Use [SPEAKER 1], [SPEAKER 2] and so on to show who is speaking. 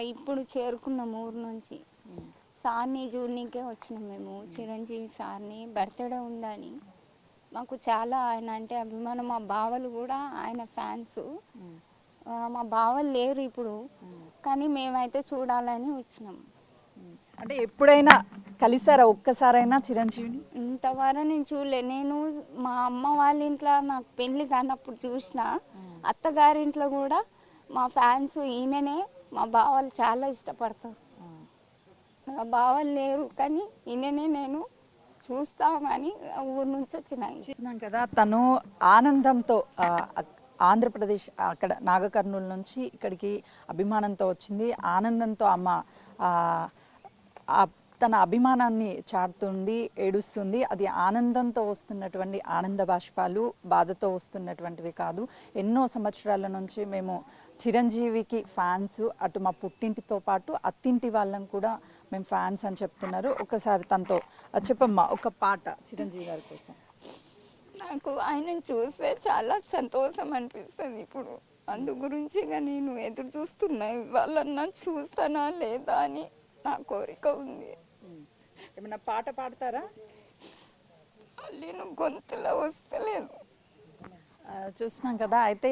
[SPEAKER 1] ఇప్పుడు చేరుకున్నాం ఊరు నుంచి. సార్ని చూడనీకే వచ్చినాం మేము. చిరంజీవి సార్ని బర్త్డే ఉందని. మాకు చాలా ఆయన అంటే అభిమానం. మా బావలు కూడా ఆయన ఫ్యాన్స్. మా బావలు లేరు ఇప్పుడు, కానీ మేమైతే చూడాలని వచ్చినాం.
[SPEAKER 2] అంటే ఎప్పుడైనా కలిసారా ఒక్కసారైనా చిరంజీవిని?
[SPEAKER 1] ఇంతవరకు నేను చూడలే. నేను మా అమ్మ వాళ్ళ ఇంట్లో నాకు పెళ్ళి కానప్పుడు చూసిన, అత్తగారింట్లో కూడా మా ఫ్యాన్స్ ఈయననే. మా బావలు చాలా ఇష్టపడతారు. నా బావలు లేరు, కానీ ఈయననే నేను చూస్తామని ఊరు నుంచి వచ్చినాయి.
[SPEAKER 2] చూస్తున్నాం కదా, తను ఆనందంతో ఆంధ్రప్రదేశ్ అక్కడ నాగకర్నూలు నుంచి ఇక్కడికి అభిమానంతో వచ్చింది. ఆనందంతో అమ్మ తన అభిమానాన్ని చాటుతుంది, ఏడుస్తుంది. అది ఆనందంతో వస్తున్నటువంటి ఆనంద బాష్పాలు, బాధతో వస్తున్నటువంటివి కాదు. ఎన్నో సంవత్సరాల నుంచి మేము చిరంజీవికి ఫ్యాన్స్. అటు మా పుట్టింటితో పాటు అత్తింటి వాళ్ళని కూడా మేము ఫ్యాన్స్ అని చెప్తున్నారు. ఒకసారి తనతో చెప్పమ్మా ఒక పాట చిరంజీవి గారి కోసం.
[SPEAKER 1] నాకు ఆయనను చూస్తే చాలా సంతోషం అనిపిస్తుంది ఇప్పుడు. అందు గురించి నేను ఎదురు చూస్తున్నా, ఇవాళన్నా చూస్తానా లేదా అని నా కోరిక ఉంది.
[SPEAKER 2] ఏమన్నా పాట పాడతారా?
[SPEAKER 1] నేను గొంతులో వస్తలేదు.
[SPEAKER 2] చూస్తున్నాం కదా, అయితే